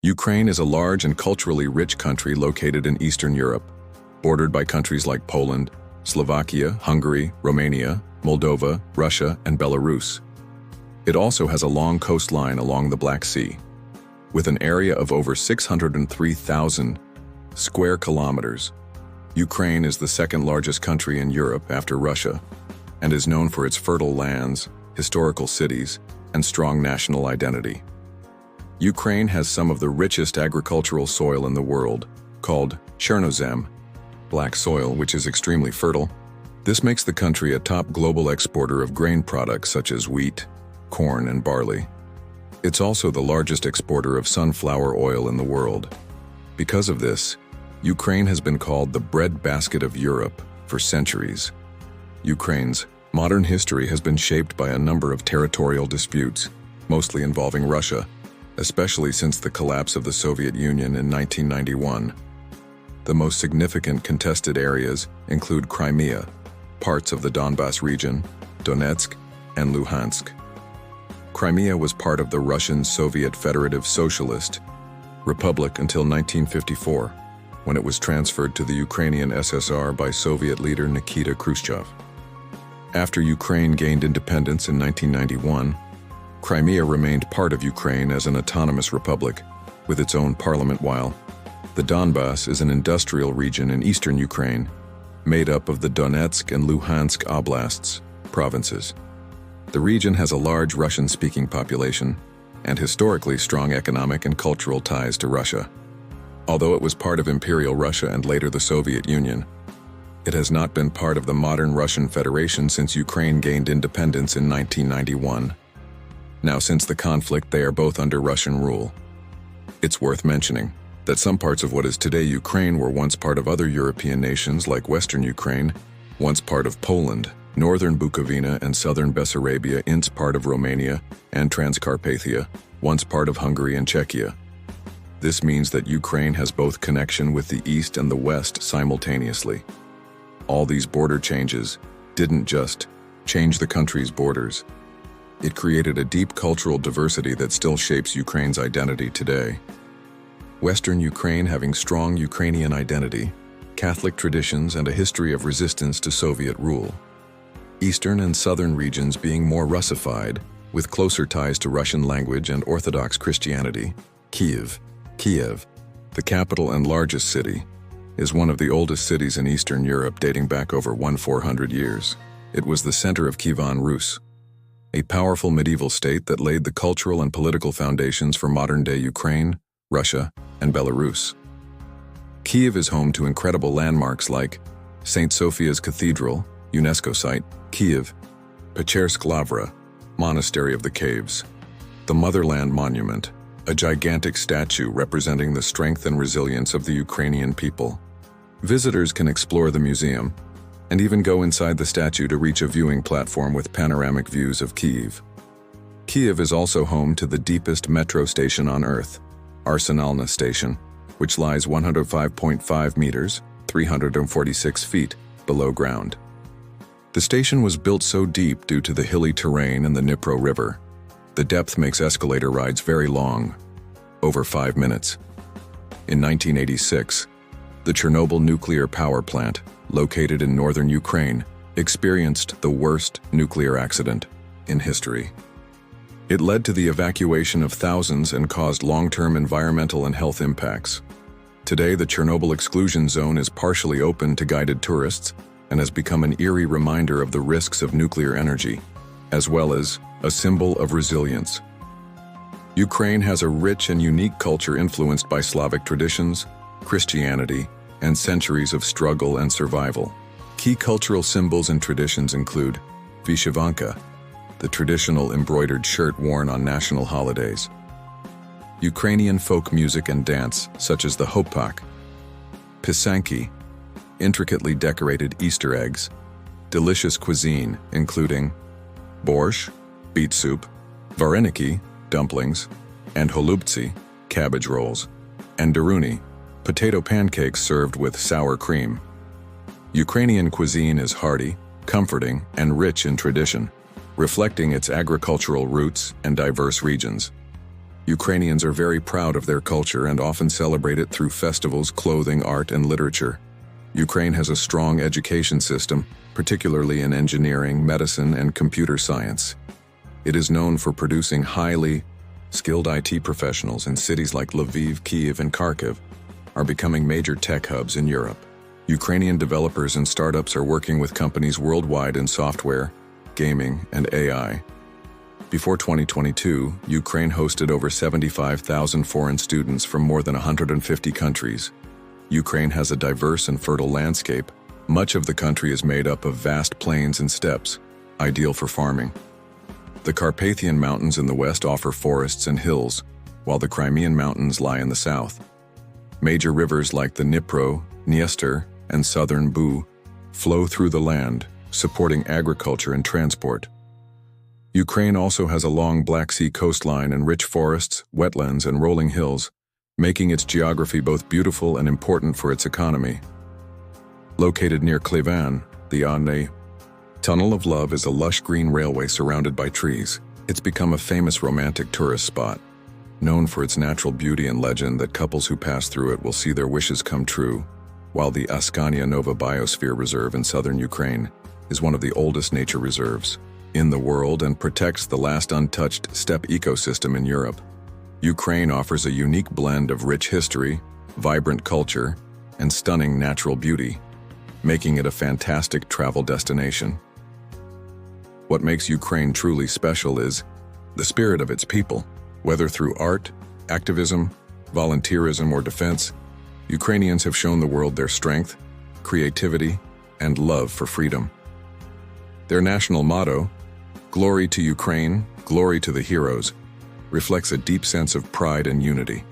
Ukraine is a large and culturally rich country located in Eastern Europe, bordered by countries like Poland, Slovakia, Hungary, Romania, Moldova, Russia, and Belarus. It also has a long coastline along the Black Sea, with an area of over 603,000 square kilometers. Ukraine is the second largest country in Europe after Russia, and is known for its fertile lands, historical cities, and strong national identity. Ukraine has some of the richest agricultural soil in the world, called Chernozem, black soil, which is extremely fertile. This makes the country a top global exporter of grain products such as wheat, corn, and barley. It's also the largest exporter of sunflower oil in the world. Because of this, Ukraine has been called the breadbasket of Europe for centuries. Ukraine's modern history has been shaped by a number of territorial disputes, mostly involving Russia, especially since the collapse of the Soviet Union in 1991. The most significant contested areas include Crimea, parts of the Donbas region, Donetsk, and Luhansk. Crimea was part of the Russian Soviet Federative Socialist Republic until 1954, when it was transferred to the Ukrainian SSR by Soviet leader Nikita Khrushchev. After Ukraine gained independence in 1991, Crimea remained part of Ukraine as an autonomous republic, with its own parliament, while the Donbas is an industrial region in eastern Ukraine, made up of the Donetsk and Luhansk oblasts, provinces. The region has a large Russian-speaking population, and historically strong economic and cultural ties to Russia. Although it was part of Imperial Russia and later the Soviet Union, it has not been part of the modern Russian Federation since Ukraine gained independence in 1991. Now, since the conflict, they are both under Russian rule. It's worth mentioning that some parts of what is today Ukraine were once part of other European nations like Western Ukraine, once part of Poland, Northern Bukovina and Southern Bessarabia, once part of Romania, and Transcarpathia, once part of Hungary and Czechia. This means that Ukraine has both connection with the East and the West simultaneously. All these border changes didn't just change the country's borders. It created a deep cultural diversity that still shapes Ukraine's identity today. Western Ukraine having strong Ukrainian identity, Catholic traditions, and a history of resistance to Soviet rule. Eastern and southern regions being more Russified, with closer ties to Russian language and Orthodox Christianity. Kyiv, the capital and largest city, is one of the oldest cities in Eastern Europe, dating back over 1400 years. It was the center of Kievan Rus, a powerful medieval state that laid the cultural and political foundations for modern-day Ukraine, Russia, and Belarus. Kyiv is home to incredible landmarks like St. Sophia's Cathedral, UNESCO site, Kyiv, Pechersk Lavra, Monastery of the Caves, the Motherland Monument, a gigantic statue representing the strength and resilience of the Ukrainian people. Visitors can explore the museum, and even go inside the statue to reach a viewing platform with panoramic views of Kyiv. Kyiv is also home to the deepest metro station on Earth, Arsenalna Station, which lies 105.5 meters, 346 feet, below ground. The station was built so deep due to the hilly terrain and the Dnipro River. The depth makes escalator rides very long, over 5 minutes. In 1986, the Chernobyl nuclear power plant, located in northern Ukraine, experienced the worst nuclear accident in history. It led to the evacuation of thousands and caused long-term environmental and health impacts. Today, the Chernobyl exclusion zone is partially open to guided tourists and has become an eerie reminder of the risks of nuclear energy, as well as a symbol of resilience. Ukraine has a rich and unique culture influenced by Slavic traditions, Christianity, and centuries of struggle and survival. Key cultural symbols and traditions include Vyshyvanka, the traditional embroidered shirt worn on national holidays, Ukrainian folk music and dance such as the hopak, pisanki, intricately decorated Easter eggs, delicious cuisine including borscht, beet soup, vareniki, dumplings, and holubtsi, cabbage rolls, and daruni, potato pancakes served with sour cream. Ukrainian cuisine is hearty, comforting, and rich in tradition, reflecting its agricultural roots and diverse regions. Ukrainians are very proud of their culture and often celebrate it through festivals, clothing, art, and literature. Ukraine has a strong education system, particularly in engineering, medicine, and computer science. It is known for producing highly skilled IT professionals, and cities like Lviv, Kyiv, and Kharkiv are becoming major tech hubs in Europe. Ukrainian developers and startups are working with companies worldwide in software, gaming, and AI. Before 2022, Ukraine hosted over 75,000 foreign students from more than 150 countries. Ukraine has a diverse and fertile landscape. Much of the country is made up of vast plains and steppes, ideal for farming. The Carpathian Mountains in the west offer forests and hills, while the Crimean Mountains lie in the south. Major rivers like the Dnipro, Dniester, and southern Bug flow through the land, supporting agriculture and transport. Ukraine also has a long Black Sea coastline and rich forests, wetlands, and rolling hills, making its geography both beautiful and important for its economy. Located near Kyiv, the Tunnel of Love is a lush green railway surrounded by trees. It's become a famous romantic tourist spot, known for its natural beauty and legend that couples who pass through it will see their wishes come true, while the Askania Nova Biosphere Reserve in southern Ukraine is one of the oldest nature reserves in the world and protects the last untouched steppe ecosystem in Europe. Ukraine offers a unique blend of rich history, vibrant culture, and stunning natural beauty, making it a fantastic travel destination. What makes Ukraine truly special is the spirit of its people. Whether through art, activism, volunteerism, or defense, Ukrainians have shown the world their strength, creativity, and love for freedom. Their national motto, "Glory to Ukraine, glory to the heroes," reflects a deep sense of pride and unity.